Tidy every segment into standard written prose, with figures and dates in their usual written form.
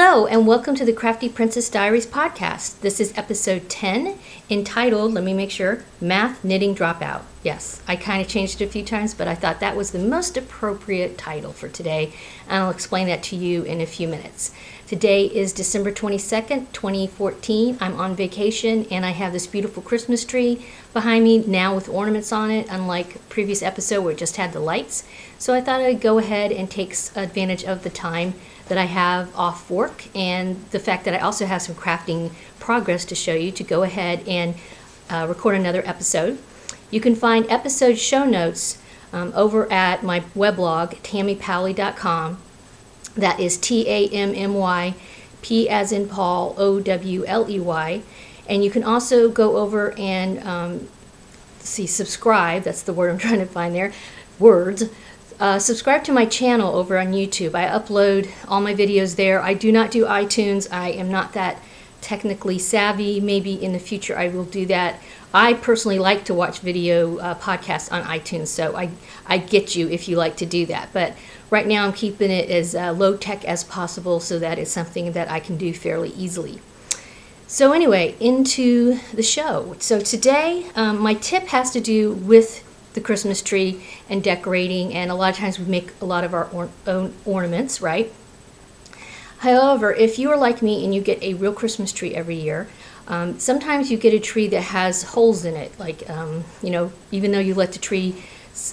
Hello, and welcome to the Crafty Princess Diaries podcast. This is episode 10, entitled, let me make sure, Math Knitting Dropout. Yes, I kind of changed it a few times, but I thought that was the most appropriate title for today, and I'll explain that to you in a few minutes. Today is December 22nd, 2014. I'm on vacation, and I have this beautiful Christmas tree behind me now with ornaments on it, unlike previous episode where it just had the lights. So I thought I'd go ahead and take advantage of the time that I have off work and the fact that I also have some crafting progress to show you to go ahead and record another episode. You can find episode show notes over at my weblog, tammypowley.com. That is Tammy, P as in Paul, Owley. And you can also go over and subscribe. That's the word I'm trying to find there. Words. Subscribe to my channel over on YouTube. I upload all my videos there. I do not do iTunes. I am not that technically savvy. Maybe in the future I will do that. I personally like to watch video podcasts on iTunes, so I get you if you like to do that. But right now I'm keeping it as low tech as possible so that it's something that I can do fairly easily. So anyway, into the show. So today my tip has to do with the Christmas tree and decorating, and a lot of times we make a lot of our own ornaments, right? However, if you are like me and you get a real Christmas tree every year, sometimes you get a tree that has holes in it, like even though you let the tree,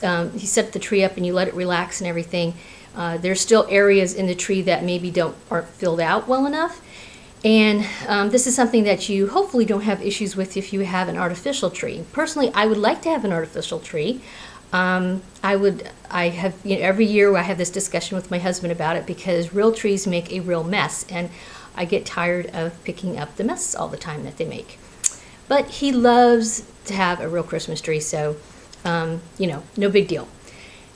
you set the tree up and you let it relax and everything, there's still areas in the tree that maybe aren't filled out well enough. And this is something that you hopefully don't have issues with if you have an artificial tree. Personally, I would like to have an artificial tree. Every year I have this discussion with my husband about it because real trees make a real mess, and I get tired of picking up the mess all the time that they make. But he loves to have a real Christmas tree, so no big deal.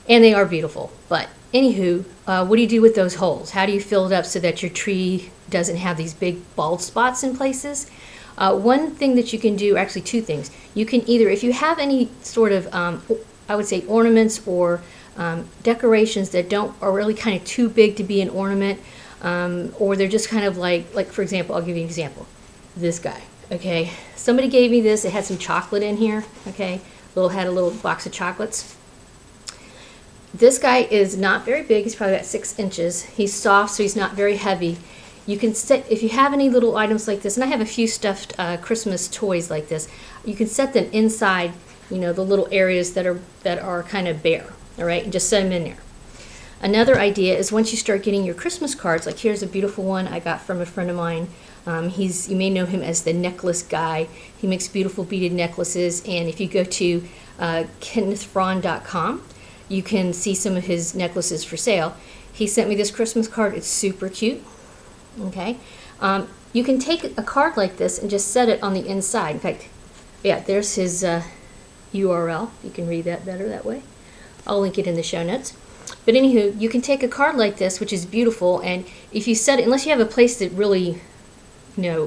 And they are beautiful. But anywho, what do you do with those holes? How do you fill it up so that your tree doesn't have these big bald spots in places? One thing that you can do, actually two things. You can either, if you have any sort of, I would say ornaments or decorations that are really kind of too big to be an ornament, or they're just kind of like for example, I'll give you an example. This guy, okay? Somebody gave me this. It had some chocolate in here, okay? Had a little box of chocolates. This guy is not very big. He's probably about 6 inches. He's soft, so he's not very heavy. You can set, if you have any little items like this, and I have a few stuffed Christmas toys like this, you can set them inside, the little areas that are kind of bare, all right, and just set them in there. Another idea is once you start getting your Christmas cards, like here's a beautiful one I got from a friend of mine. You may know him as the necklace guy. He makes beautiful beaded necklaces, and if you go to kennethfraun.com, you can see some of his necklaces for sale. He sent me this Christmas card. It's super cute. Okay, you can take a card like this and just set it on the inside. In fact, there's his URL. You can read that better that way. I'll link it in the show notes. But anywho, you can take a card like this, which is beautiful, and if you set it, unless you have a place that really,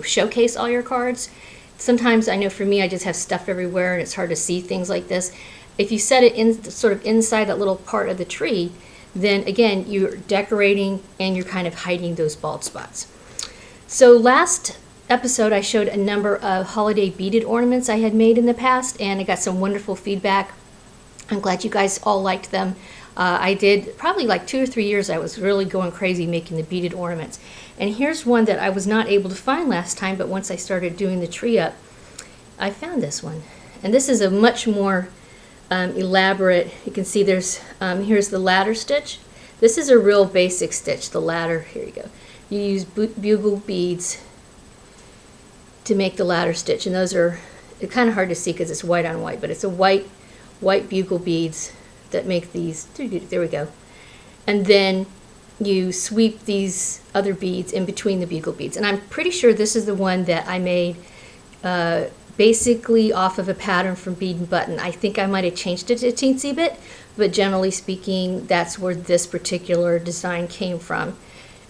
showcase all your cards, sometimes I know for me I just have stuff everywhere and it's hard to see things like this. If you set it in sort of inside that little part of the tree, then again, you're decorating and you're kind of hiding those bald spots. So last episode, I showed a number of holiday beaded ornaments I had made in the past, and I got some wonderful feedback. I'm glad you guys all liked them. I did probably like 2 or 3 years. I was really going crazy making the beaded ornaments. And here's one that I was not able to find last time, but once I started doing the tree up, I found this one. And this is a much more elaborate. You can see here's the ladder stitch. This is a real basic stitch, the ladder. Here you go. You use bugle beads to make the ladder stitch, and those are kind of hard to see because it's white on white, but it's a white bugle beads that make these. There we go. And then you sweep these other beads in between the bugle beads, and I'm pretty sure this is the one that I made basically off of a pattern from Bead and Button. I think I might have changed it a teensy bit, but generally speaking, that's where this particular design came from.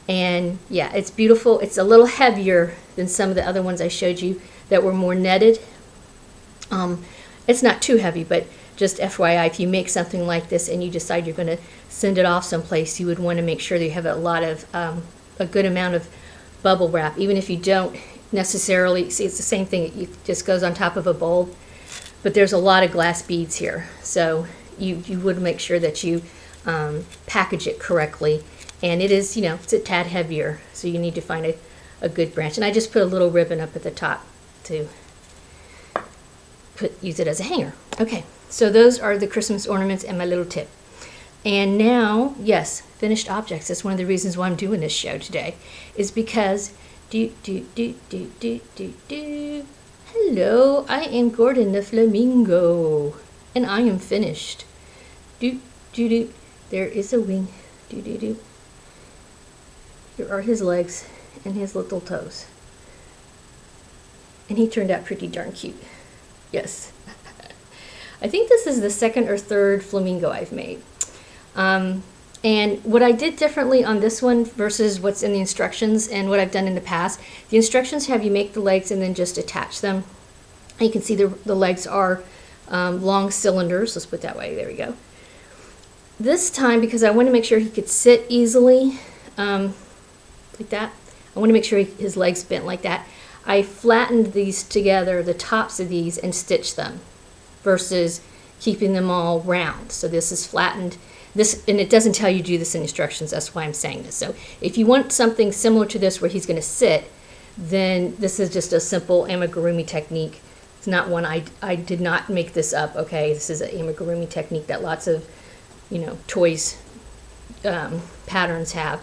And yeah, it's beautiful. It's a little heavier than some of the other ones I showed you that were more netted. It's not too heavy, but just FYI, if you make something like this and you decide you're going to send it off someplace, you would want to make sure that you have a good amount of bubble wrap, even if you don't necessarily, see it's the same thing, it just goes on top of a bulb, but there's a lot of glass beads here, so you would make sure that you package it correctly. And it is, it's a tad heavier, so you need to find a good branch. And I just put a little ribbon up at the top to use it as a hanger. Okay, so those are the Christmas ornaments and my little tip. And now, yes, finished objects. That's one of the reasons why I'm doing this show today, is because hello, I am Gordon the Flamingo, and I am finished. There is a wing. Here are his legs and his little toes. And he turned out pretty darn cute. Yes. I think this is the second or third flamingo I've made. And what I did differently on this one versus what's in the instructions and what I've done in the past, the instructions have you make the legs and then just attach them. And you can see the legs are long cylinders. Let's put it that way. There we go. This time, because I want to make sure he could sit easily, like that, I want to make sure his legs bent like that, I flattened these together, the tops of these, and stitched them versus keeping them all round. So this is flattened. This, and it doesn't tell you to do this in instructions, that's why I'm saying this. So if you want something similar to this where he's going to sit, then this is just a simple amigurumi technique. It's not one, I did not make this up, okay? This is an amigurumi technique that lots of, toys, patterns have.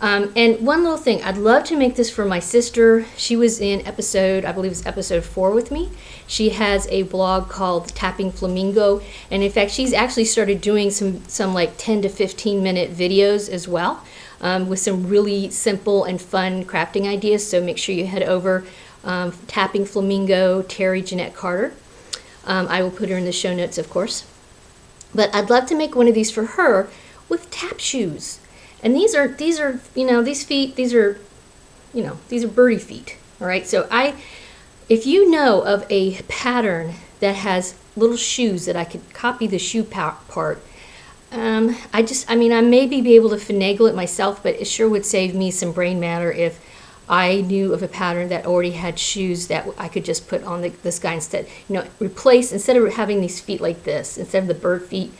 And one little thing, I'd love to make this for my sister. She was in episode, I believe it's episode 4 with me. She has a blog called Tapping Flamingo, and in fact, she's actually started doing some like 10 to 15 minute videos as well, with some really simple and fun crafting ideas. So make sure you head over, Tapping Flamingo, Terry Jeanette Carter. I will put her in the show notes, of course. But I'd love to make one of these for her with tap shoes. And these are these feet, these are birdie feet. All right. So if you know of a pattern that has little shoes that I could copy the shoe part, I maybe be able to finagle it myself, but it sure would save me some brain matter if I knew of a pattern that already had shoes that I could just put on this guy instead. Replace, instead of having these feet like this, instead of the bird feet,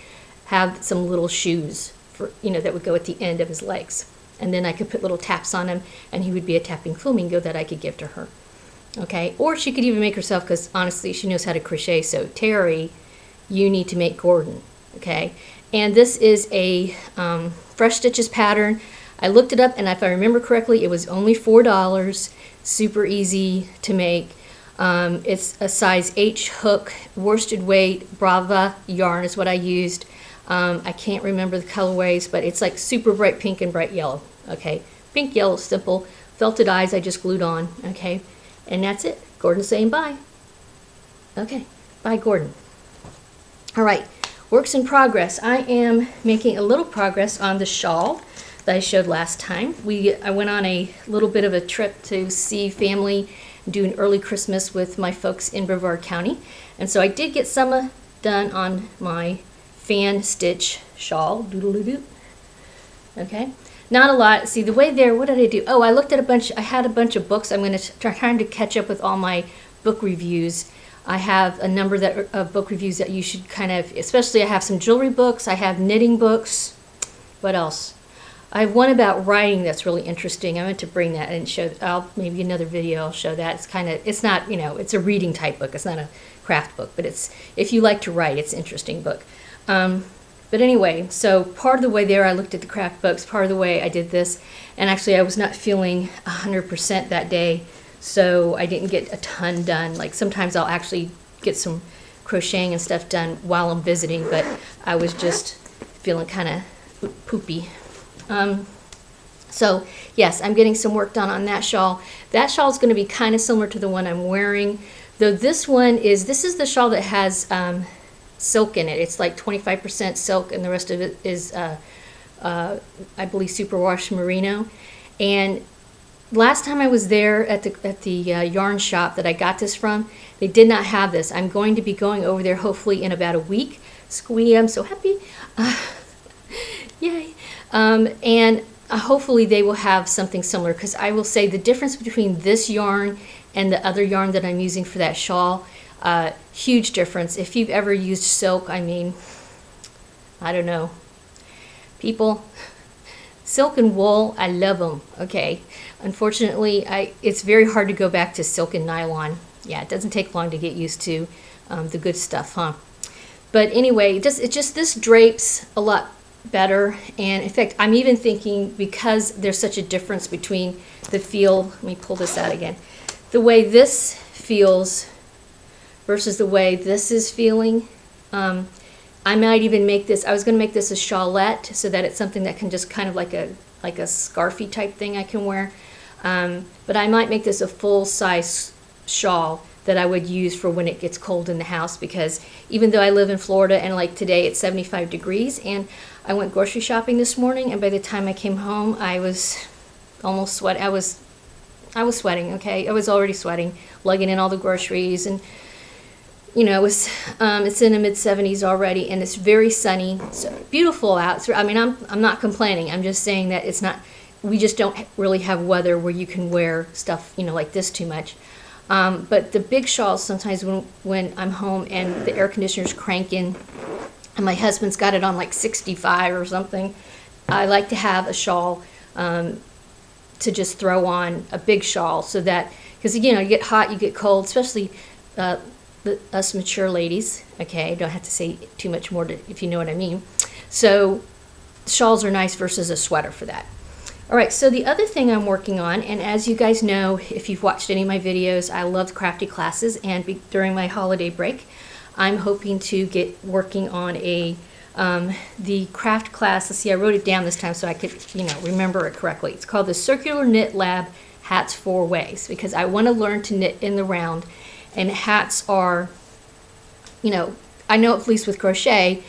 have some little shoes for, that would go at the end of his legs. And then I could put little taps on him, and he would be a tapping flamingo that I could give to her. Okay, or she could even make herself, because honestly, she knows how to crochet. So Terry, you need to make Gordon. Okay, and this is a Fresh Stitches pattern. I looked it up, and if I remember correctly, it was only $4. Super easy to make. It's a size H hook, worsted weight, Brava yarn is what I used. I can't remember the colorways, but it's like super bright pink and bright yellow. Okay, pink, yellow, simple. Felted eyes I just glued on. Okay, and that's it. Gordon's saying bye. Okay, bye, Gordon. All right, works in progress. I am making a little progress on the shawl that I showed last time. I went on a little bit of a trip to see family, do an early Christmas with my folks in Brevard County. And so I did get some done on my fan stitch shawl. Doodle-doo-doo. Okay, not a lot. See the way there, what did I do? Oh, I looked at I had a bunch of books. I'm going to try to catch up with all my book reviews. I have a number of book reviews that you should kind of, especially I have some jewelry books, I have knitting books. What else? I have one about writing that's really interesting. I meant to bring that and show, maybe another video I'll show that. It's not, it's a reading type book. It's not a craft book, but if you like to write, it's an interesting book. But anyway, so part of the way there I looked at the craft books, part of the way I did this, and actually I was not feeling 100% that day, so I didn't get a ton done. Like sometimes I'll actually get some crocheting and stuff done while I'm visiting, but I was just feeling kind of poopy. So yes, I'm getting some work done on that shawl. That shawl is going to be kind of similar to the one I'm wearing, though this is the shawl that has silk in it. It's like 25% silk, and the rest of it is, I believe, superwash merino. And last time I was there at the yarn shop that I got this from, they did not have this. I'm going to be going over there hopefully in about a week. Squee, I'm so happy. Yay. And hopefully they will have something similar, because I will say the difference between this yarn and the other yarn that I'm using for that shawl, huge difference. If you've ever used silk, I mean, I don't know, people, silk and wool, I love them, okay? Unfortunately, it's very hard to go back to silk and nylon. Yeah, it doesn't take long to get used to the good stuff, huh? But anyway, it just this drapes a lot better. And in fact, I'm even thinking, because there's such a difference between the feel, let me pull this out again, the way this feels versus the way this is feeling. I might even make this, I was going to make this a shawlette, so that it's something that can just kind of like a scarfy type thing I can wear. But I might make this a full-size shawl that I would use for when it gets cold in the house, because even though I live in Florida and like today it's 75 degrees, and I went grocery shopping this morning, and by the time I came home I was almost sweating. I was sweating, okay? I was already sweating, lugging in all the groceries, and you know, it's in the mid-70s already, and it's very sunny. It's beautiful out. I mean, I'm not complaining. I'm just saying that it's not, we just don't really have weather where you can wear stuff, you know, like this too much. But the big shawls, sometimes when I'm home and the air conditioner's cranking and my husband's got it on like 65 or something, I like to have a shawl to just throw on, a big shawl, so that, because you know, you get hot, you get cold, especially us mature ladies, okay? Don't have to say too much more if you know what I mean. So shawls are nice versus a sweater for that. All right, so the other thing I'm working on, and as you guys know, if you've watched any of my videos, I love crafty classes, and during my holiday break, I'm hoping to get working on the craft class. Let's see, I wrote it down this time so I could, you know, remember it correctly. It's called the Circular Knit Lab Hats 4 Ways, because I want to learn to knit in the round, and hats are, you know, I know at least with crochet,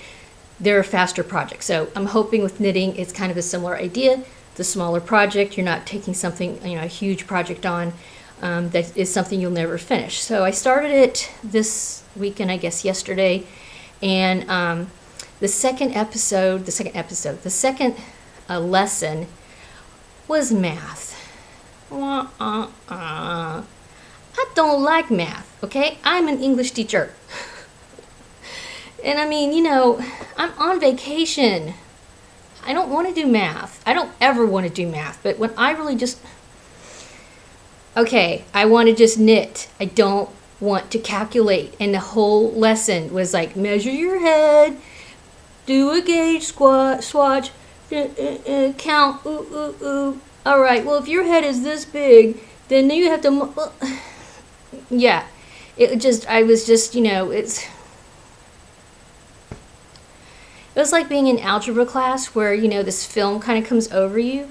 they're a faster project. So I'm hoping with knitting, it's kind of a similar idea. The smaller project, you're not taking something, you know, a huge project on that is something you'll never finish. So I started it this weekend, I guess yesterday, and the second lesson was math. I don't like math, okay? I'm an English teacher. And I mean, you know, I'm on vacation. I don't want to do math. I don't ever want to do math. But when I really just, okay, I want to just knit. I don't want to calculate. And the whole lesson was like, measure your head, do a gauge swatch, count, All right, well, if your head is this big, then you have to, yeah. I was just, you know, it was like being in algebra class where, you know, this film kind of comes over you.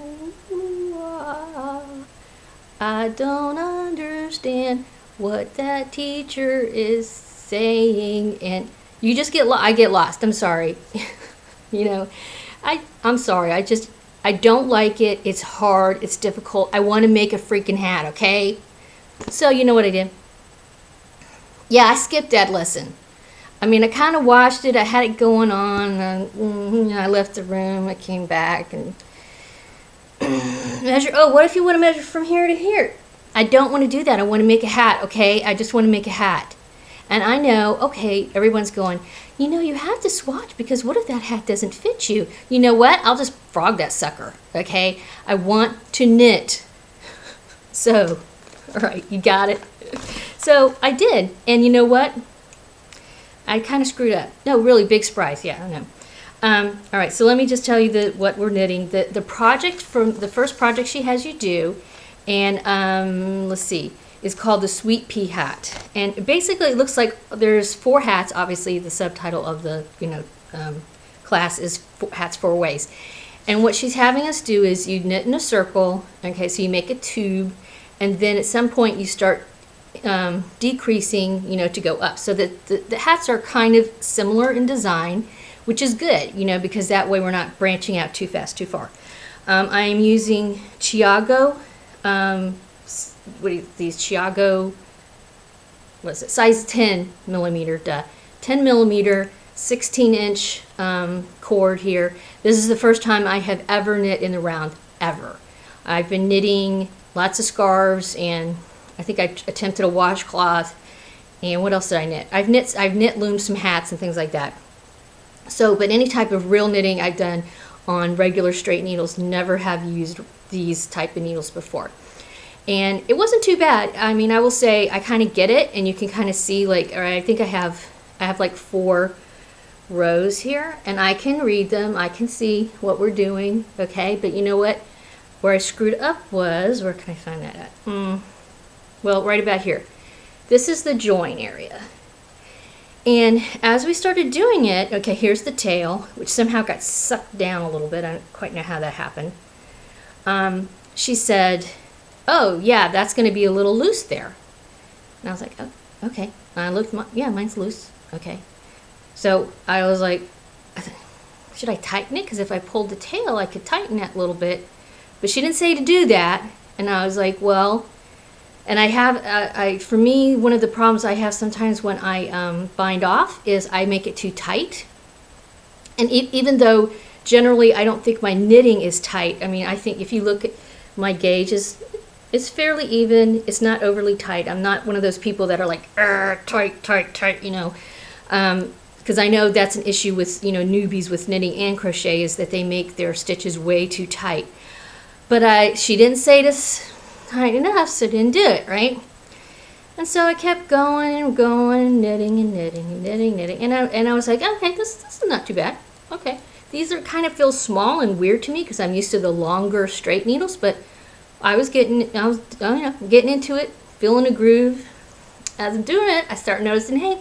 I don't understand what that teacher is saying, and you just I get lost. I'm sorry. You know, I'm sorry. I don't like it. It's hard. It's difficult. I want to make a freaking hat, okay? So you know what I did? Yeah, I skipped that lesson. I mean, I kind of watched it. I had it going on. And, I left the room. I came back and measure. Oh, what if you want to measure from here to here? I don't want to do that. I want to make a hat, okay? I just want to make a hat. And I know, okay, everyone's going, you know, you have to swatch, because what if that hat doesn't fit you? You know what? I'll just frog that sucker, okay? I want to knit. So, all right, you got it. So I did. And you know what? I kind of screwed up. No, really, big surprise. Yeah, I know. All right, so let me just tell you what we're knitting. The project, from the first project she has you do, and let's see, is called the Sweet Pea Hat. And basically it looks like there's 4 hats. Obviously the subtitle of the, you know, class is Hats 4 Ways. And what she's having us do is you knit in a circle, okay, so you make a tube, and then at some point you start decreasing, you know, to go up. So that the hats are kind of similar in design, which is good, you know, because that way we're not branching out too fast, too far. I am using Chiago, these Chiago, what is it, size 10 millimeter, 10 millimeter, 16 inch cord here. This is the first time I have ever knit in the round. forever. I've been knitting lots of scarves, and I think I attempted a washcloth. And what else did I knit? I've knit loomed some hats and things like that. So, but any type of real knitting I've done on regular straight needles. Never have used these type of needles before. And it wasn't too bad. I mean, I will say I kind of get it, and you can kind of see, like, all right, I think I have like 4 rows here, and I can read them. I can see what we're doing, okay? But you know what? Where I screwed up was, where can I find that at? Well, right about here. This is the join area. And as we started doing it, okay, here's the tail, which somehow got sucked down a little bit. I don't quite know how that happened. She said, oh, yeah, that's going to be a little loose there. And I was like, oh, okay. And I looked, yeah, mine's loose. Okay. So I was like, should I tighten it? Because if I pulled the tail, I could tighten that a little bit. But she didn't say to do that. And I was like, well, and I have, for me, one of the problems I have sometimes when I bind off is I make it too tight. And even though generally I don't think my knitting is tight, I mean, I think if you look at my gauge, it's fairly even. It's not overly tight. I'm not one of those people that are like, tight, you know. Because I know that's an issue with, you know, newbies with knitting and crochet, is that they make their stitches way too tight. But she didn't say this tight enough, so I didn't do it, right? And so I kept going and going and knitting and knitting and knitting, and I was like, okay, this is not too bad. Okay, these are kind of feel small and weird to me because I'm used to the longer straight needles, but I was getting into it, feeling a groove. As I'm doing it, I start noticing, hey,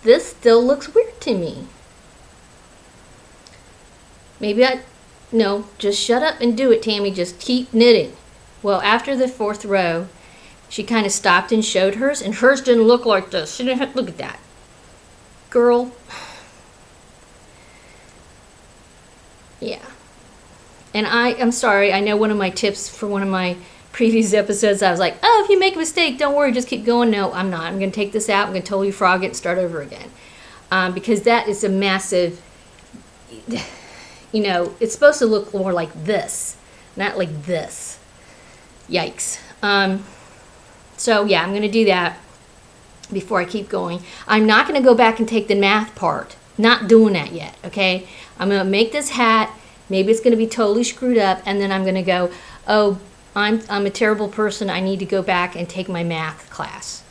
this still looks weird to me. No, just shut up and do it, Tammy. Just keep knitting. Well, after the 4th row, she kind of stopped and showed hers, and hers didn't look like this. She didn't have to look at that. Girl. Yeah. And I'm sorry, I know one of my tips for one of my previous episodes, I was like, oh, if you make a mistake, don't worry, just keep going. No, I'm not. I'm going to take this out. I'm going to totally frog it and start over again. Because that is a massive, you know, it's supposed to look more like this, not like this. Yikes. So yeah, I'm going to do that before I keep going. I'm not going to go back and take the math part. Not doing that yet, okay? I'm going to make this hat. Maybe it's going to be totally screwed up, and then I'm going to go, oh, I'm a terrible person. I need to go back and take my math class,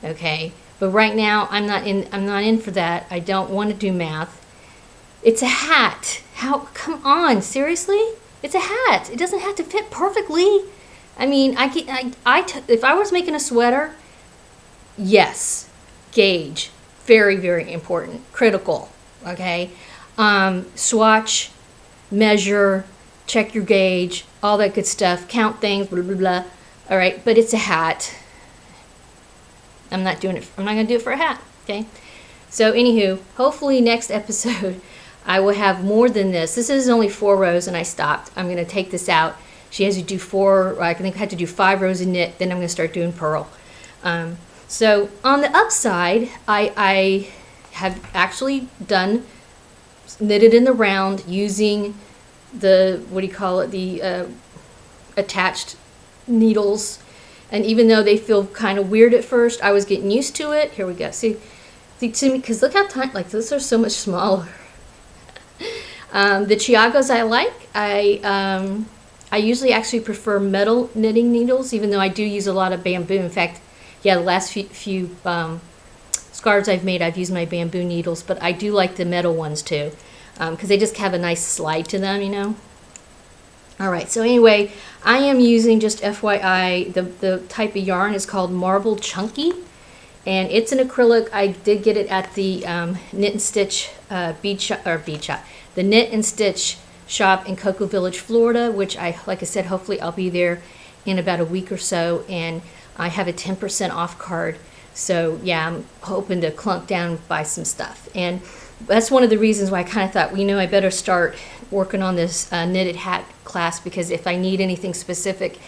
okay? But right now, I'm not in for that. I don't want to do math. It's a hat. Come on, seriously? It's a hat. It doesn't have to fit perfectly. I mean, if I was making a sweater, yes, gauge, very, very important, critical, okay? Swatch, measure, check your gauge, all that good stuff, count things, blah, blah, blah. All right, but it's a hat. I'm not going to do it for a hat, okay? So anywho, hopefully next episode I will have more than this. This is only 4 rows and I stopped. I'm going to take this out. She has to do 4, I think I had to do 5 rows of knit, then I'm going to start doing purl. So on the upside, I have actually knitted in the round using the, the attached needles. And even though they feel kind of weird at first, I was getting used to it. Here we go. See because look how tiny, like those are so much smaller. The Chiagos I like. I usually actually prefer metal knitting needles, even though I do use a lot of bamboo. In fact, yeah, the last few scarves I've made, I've used my bamboo needles, but I do like the metal ones too, because they just have a nice slide to them, you know. All right, so anyway, I am using, just FYI, the type of yarn is called Marble Chunky, and it's an acrylic. I did get it at the Knit and Stitch the Knit and Stitch shop in Cocoa Village, Florida, which like I said, hopefully I'll be there in about a week or so, and I have a 10% off card. So yeah, I'm hoping to clunk down and buy some stuff. And that's one of the reasons why I kind of thought, well, you know, I better start working on this knitted hat class, because if I need anything specific,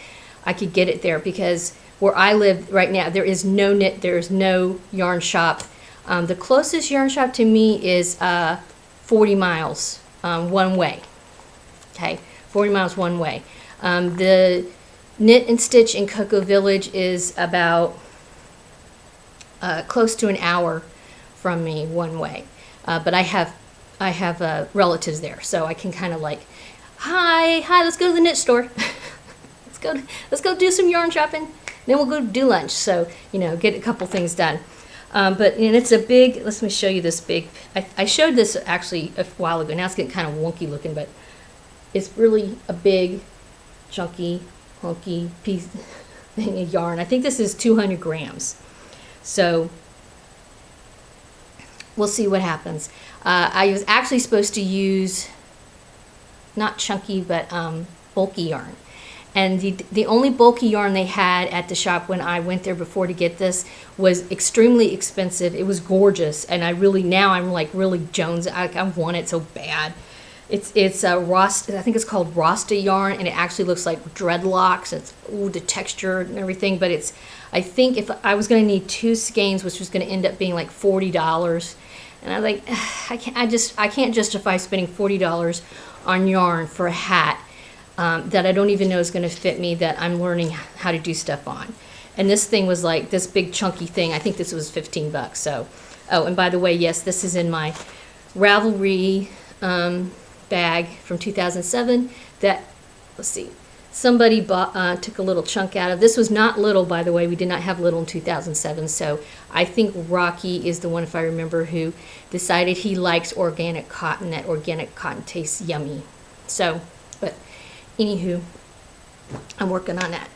I could get it there, because where I live right now, there is no yarn shop. The closest yarn shop to me is 40 miles one way. Okay, 40 miles one way. The Knit and Stitch in Cocoa Village is about close to an hour from me one way. But I have relatives there, so I can kind of like, hi, let's go to the knit store. let's go do some yarn shopping. Then we'll go do lunch. So, get a couple things done. But it's a big, let me show you this big, I showed this actually a while ago. Now it's getting kind of wonky looking, but it's really a big, chunky, hunky piece thing of yarn. I think this is 200 grams. So we'll see what happens. I was actually supposed to use not chunky, but bulky yarn. And the only bulky yarn they had at the shop when I went there before to get this was extremely expensive. It was gorgeous, and now I'm like really Jones. I want it so bad. It's Rost. I think it's called Rasta yarn, and it actually looks like dreadlocks. It's the texture and everything, but I think if I was going to need 2 skeins, which was going to end up being like $40, and I was like, I can't justify spending $40 on yarn for a hat that I don't even know is going to fit me, that I'm learning how to do stuff on. And this thing was like this big chunky thing. I think this was $15. So, and by the way, yes, this is in my Ravelry bag from 2007 that, let's see, somebody took a little chunk out of. This was not little, by the way. We did not have little in 2007. So I think Rocky is the one, if I remember, who decided he likes organic cotton. That organic cotton tastes yummy. So, but anywho, I'm working on that.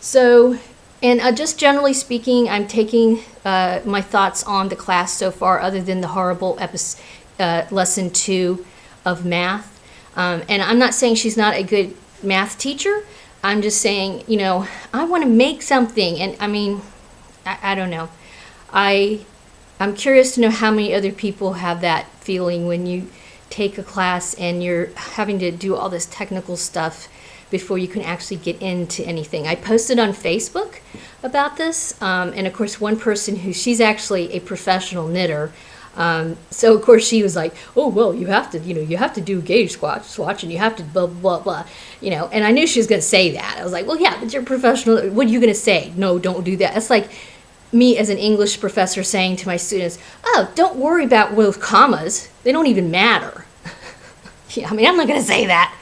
So, and just generally speaking, I'm taking my thoughts on the class so far, other than the horrible lesson 2 of math. And I'm not saying she's not a good math teacher. I'm just saying, I want to make something. And I mean, I don't know. I'm curious to know how many other people have that feeling when you take a class and you're having to do all this technical stuff before you can actually get into anything. I posted on Facebook about this, and of course one person she's actually a professional knitter, so of course she was like, oh well, you have to do gauge swatch, and you have to blah blah blah, and I knew she was going to say that. I was like, well yeah, but you're professional, what are you going to say? No, don't do that. It's like me as an English professor saying to my students, oh, don't worry about those commas, they don't even matter. Yeah, I mean, I'm not going to say that.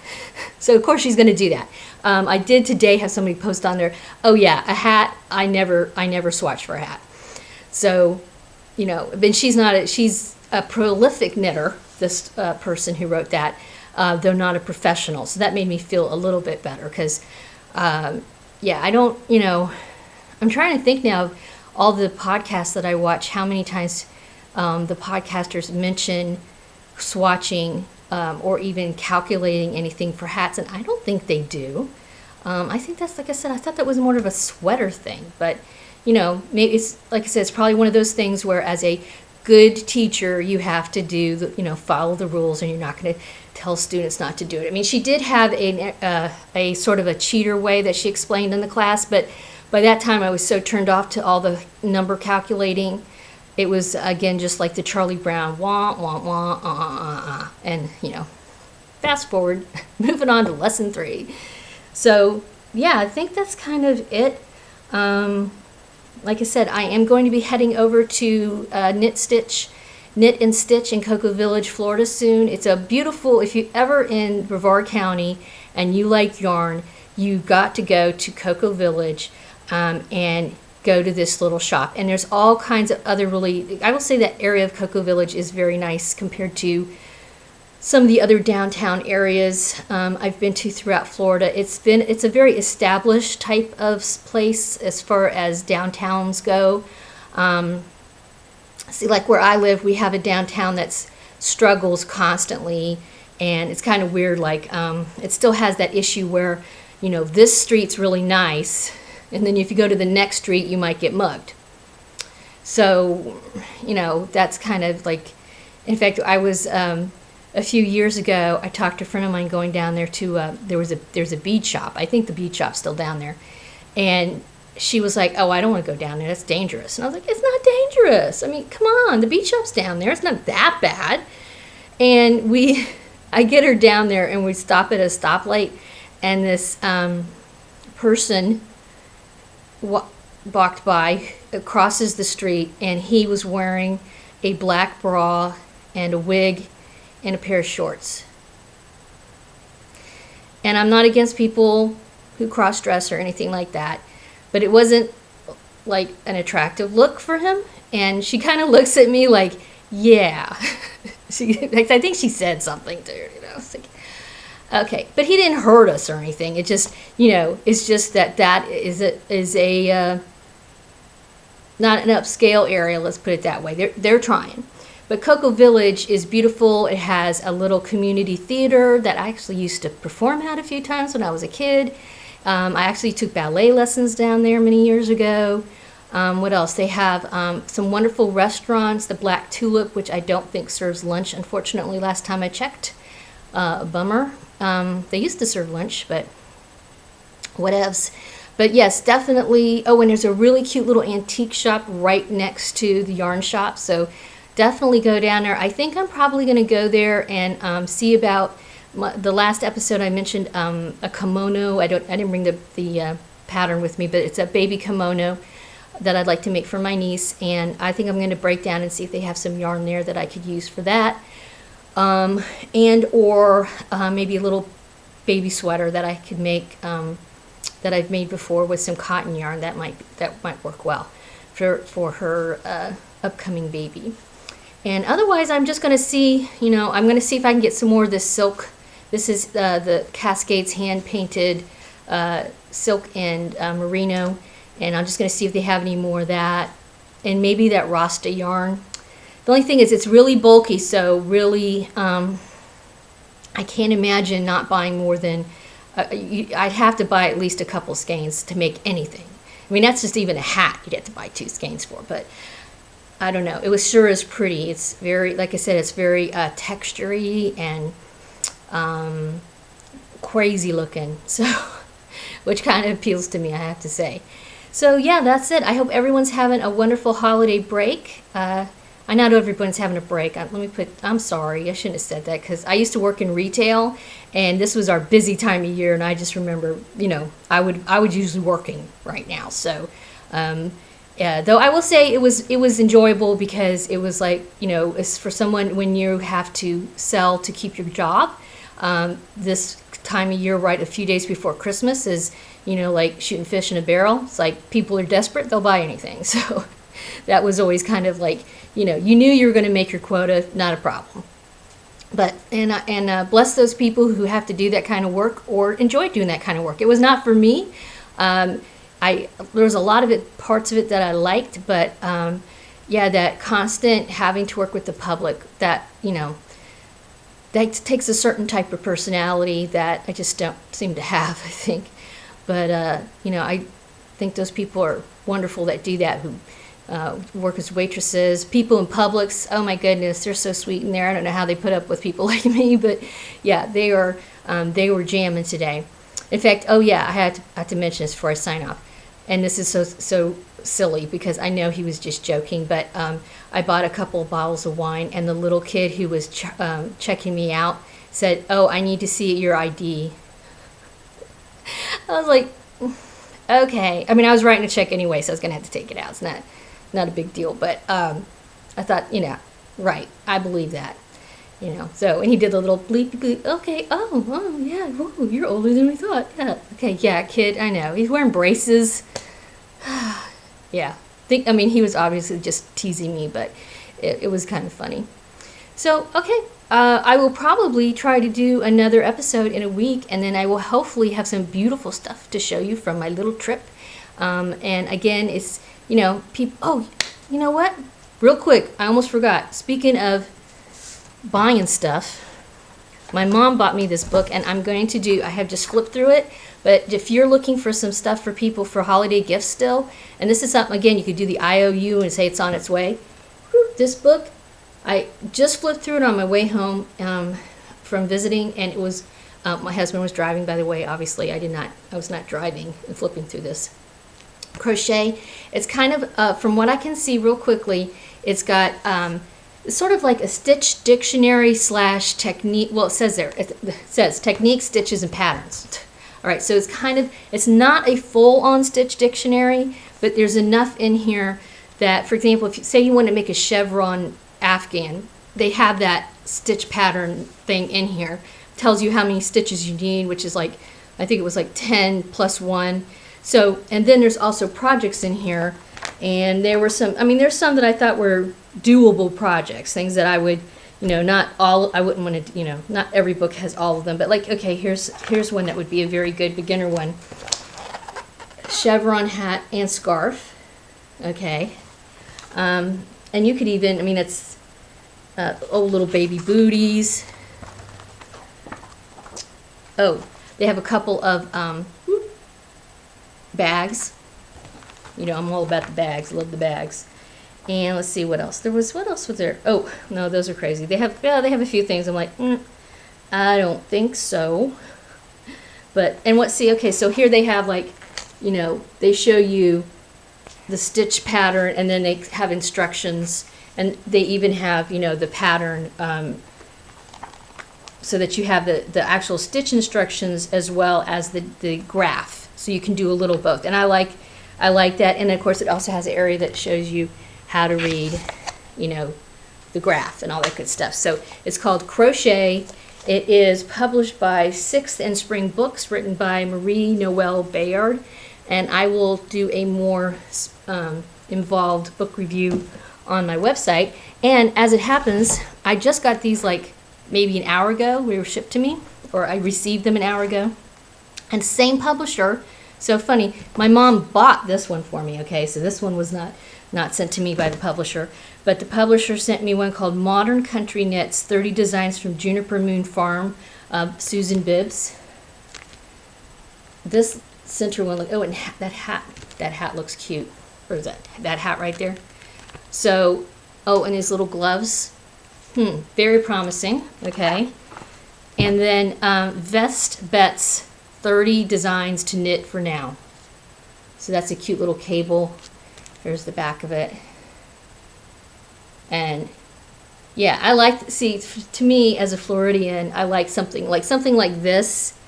So of course she's going to do that. I did today have somebody post on there, oh yeah, a hat, I never swatch for a hat. So, but she's a prolific knitter, this person who wrote that, though not a professional. So that made me feel a little bit better because, yeah, I don't, I'm trying to think now of all the podcasts that I watch, how many times the podcasters mention swatching or even calculating anything for hats, and I don't think they do. I think that's, like I said, I thought that was more of a sweater thing, but maybe it's, like I said, it's probably one of those things where as a good teacher you have to do follow the rules, and you're not going to tell students not to do it. I mean, she did have a sort of a cheater way that she explained in the class, but by that time I was so turned off to all the number calculating. It was, again, just like the Charlie Brown, wah, wah, wah, and, fast forward, moving on to lesson 3. So, yeah, I think that's kind of it. Like I said, I am going to be heading over to Knit and Stitch in Cocoa Village, Florida soon. It's a beautiful, if you're ever in Brevard County and you like yarn, you got to go to Cocoa Village and go to this little shop. And there's all kinds of other I will say that area of Cocoa Village is very nice compared to some of the other downtown areas I've been to throughout Florida. It's a very established type of place as far as downtowns go. See, like where I live, we have a downtown that struggles constantly, and it's kind of weird. Like it still has that issue where this street's really nice, and then if you go to the next street, you might get mugged. So, that's kind of like, in fact, I was, a few years ago, I talked to a friend of mine going down there to, there's a bead shop. I think the bead shop's still down there. And she was like, oh, I don't want to go down there. That's dangerous. And I was like, it's not dangerous. I mean, come on, the bead shop's down there. It's not that bad. And I get her down there, and we stop at a stoplight. and this person walked by, crosses the street, and he was wearing a black bra and a wig and a pair of shorts. And I'm not against people who cross-dress or anything like that, but it wasn't like an attractive look for him. And she kind of looks at me like, yeah. I think she said something to her, It's like, okay, but he didn't hurt us or anything. It just, it's just that is a not an upscale area. Let's put it that way. They're trying. But Cocoa Village is beautiful. It has a little community theater that I actually used to perform at a few times when I was a kid. I actually took ballet lessons down there many years ago. What else? They have some wonderful restaurants. The Black Tulip, which I don't think serves lunch, unfortunately, last time I checked. Bummer. They used to serve lunch, but whatevs. But yes, definitely. Oh, and there's a really cute little antique shop right next to the yarn shop. So definitely go down there. I think I'm probably going to go there and see about the last episode I mentioned a kimono. I didn't bring the pattern with me, but it's a baby kimono that I'd like to make for my niece, and I think I'm going to break down and see if they have some yarn there that I could use for that, or maybe a little baby sweater that I could make that I've made before with some cotton yarn that might work well for her upcoming baby. And otherwise, I'm just going to see, I'm going to see if I can get some more of this silk. This is the Cascades hand-painted silk and merino. And I'm just going to see if they have any more of that. And maybe that Rasta yarn. The only thing is it's really bulky, so really I can't imagine not buying more than, I'd have to buy at least a couple skeins to make anything. I mean, that's just even a hat you'd have to buy 2 skeins for, but I don't know. It was sure is pretty. It's very, like I said, it's very textury and crazy looking, so which kind of appeals to me, I have to say. So yeah, that's it. I hope everyone's having a wonderful holiday break. I know everyone's having a break. I'm sorry, I shouldn't have said that because I used to work in retail, and this was our busy time of year, and I just remember, I would usually working right now. So. Yeah, though I will say it was enjoyable because it was like, it's for someone when you have to sell to keep your job. This time of year, right, a few days before Christmas is, like shooting fish in a barrel. It's like people are desperate, they'll buy anything. So that was always kind of like, you knew you were going to make your quota, not a problem. But, and bless those people who have to do that kind of work or enjoy doing that kind of work. It was not for me. There was a lot of parts of it that I liked, but yeah, that constant having to work with the public, that that takes a certain type of personality that I just don't seem to have, I think. But I think those people are wonderful that do that, who work as waitresses, people in Publix. Oh my goodness, they're so sweet in there. I don't know how they put up with people like me, but yeah, they were jamming today. In fact, oh yeah, I had to mention this before I sign off. And this is so silly because I know he was just joking, but I bought a couple of bottles of wine, and the little kid who was checking me out said, "Oh, I need to see your ID." I was like, okay. I mean, I was writing a check anyway, so I was going to have to take it out. It's not a big deal, but I thought, right, I believe that. So, and he did the little bleep, bleep, okay, oh, yeah, whoa, you're older than we thought, yeah, okay, yeah, kid, I know, he's wearing braces, yeah, he was obviously just teasing me, but it was kind of funny. So, okay, I will probably try to do another episode in a week, and then I will hopefully have some beautiful stuff to show you from my little trip, and again, it's, people, oh, you know what, real quick, I almost forgot, speaking of buying stuff, my mom bought me this book, and I have just flipped through it, but if you're looking for some stuff for people for holiday gifts still, and this is something, again, you could do the IOU and say it's on its way. This book, I just flipped through it on my way home from visiting, and it was, my husband was driving, by the way, obviously, I was not driving and flipping through this. Crochet, it's kind of, from what I can see real quickly, it's got, sort of like a stitch dictionary / technique. Well, it says there. It says techniques, stitches, and patterns. All right, so it's not a full-on stitch dictionary, but there's enough in here that, for example, if you say you want to make a chevron Afghan, they have that stitch pattern thing in here. Tells you how many stitches you need, which is like, I think it was like 10 plus 1. So, and then there's also projects in here, and there were some, I mean, there's some that I thought were doable projects, things that I would, you know, not all, I wouldn't want to, you know, not every book has all of them, but like, okay, here's one that would be a very good beginner one. Chevron hat and scarf, okay. And you could even, I mean, it's old little baby booties. Oh, they have a couple of bags. You know, I'm all about the bags. Love the bags. And let's see what else. What else was there? Oh, no, those are crazy. They have a few things. I'm like, I don't think so. But, and what, see, okay, so here they have like, you know, they show you the stitch pattern, and then they have instructions, and they even have, you know, the pattern, so that you have the actual stitch instructions as well as the graph, so you can do a little both. And I like that. And of course it also has an area that shows you how to read, you know, the graph and all that good stuff. So it's called Crochet. It is published by 6th and Spring Books, written by Marie Noelle Bayard, and I will do a more involved book review on my website. And as it happens, I just got these like maybe an hour ago. They were shipped to me, or I received them an hour ago. And same publisher. So funny, my mom bought this one for me, okay? So this one was not sent to me by the publisher, but the publisher sent me one called Modern Country Knits, 30 Designs from Juniper Moon Farm, Susan Bibbs. This center one, oh, and that hat looks cute. Or is that hat right there? So, oh, and his little gloves. Very promising, okay. And then Vest Bets, 30 Designs to Knit for Now. So that's a cute little cable. There's the back of it. And yeah, I like, see, to me as a Floridian, I like something like this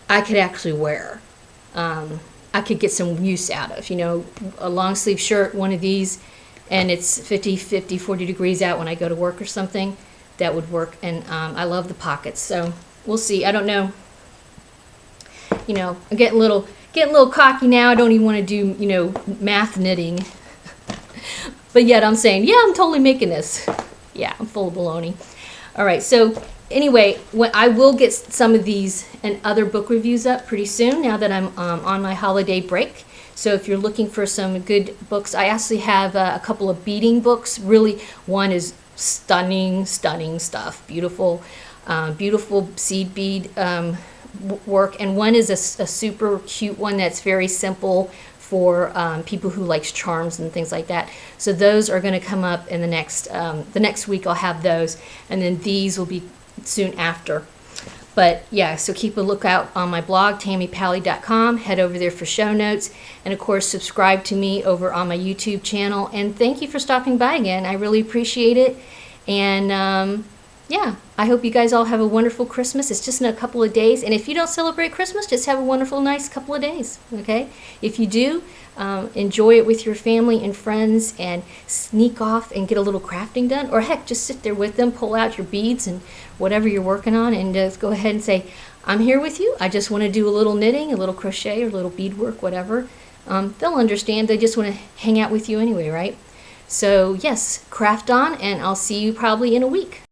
I could actually wear. I could get some use out of, you know, a long sleeve shirt, one of these, and it's 40 degrees out when I go to work or something. That would work. And I love the pockets, so we'll see. I don't know. You know, I'm getting a little cocky now. I don't even want to do, you know, math knitting. But yet I'm saying, yeah, I'm totally making this. Yeah, I'm full of baloney. All right, so anyway, I will get some of these and other book reviews up pretty soon now that I'm on my holiday break. So if you're looking for some good books, I actually have a couple of beading books. Really, one is stunning stuff, beautiful seed bead work, and one is a super cute one that's very simple for people who likes charms and things like that. So those are going to come up in the next week. I'll have those, and then these will be soon after. But yeah, so keep a lookout on my blog, tammypowley.com. Head over there for show notes, and of course subscribe to me over on my YouTube channel. And thank you for stopping by again. I really appreciate it. And yeah, I hope you guys all have a wonderful Christmas. It's just in a couple of days. And if you don't celebrate Christmas, just have a wonderful, nice couple of days, okay? If you do, enjoy it with your family and friends, and sneak off and get a little crafting done. Or heck, just sit there with them, pull out your beads and whatever you're working on, and just go ahead and say, I'm here with you. I just want to do a little knitting, a little crochet, or a little beadwork, whatever. They'll understand. They just want to hang out with you anyway, right? So yes, craft on, and I'll see you probably in a week.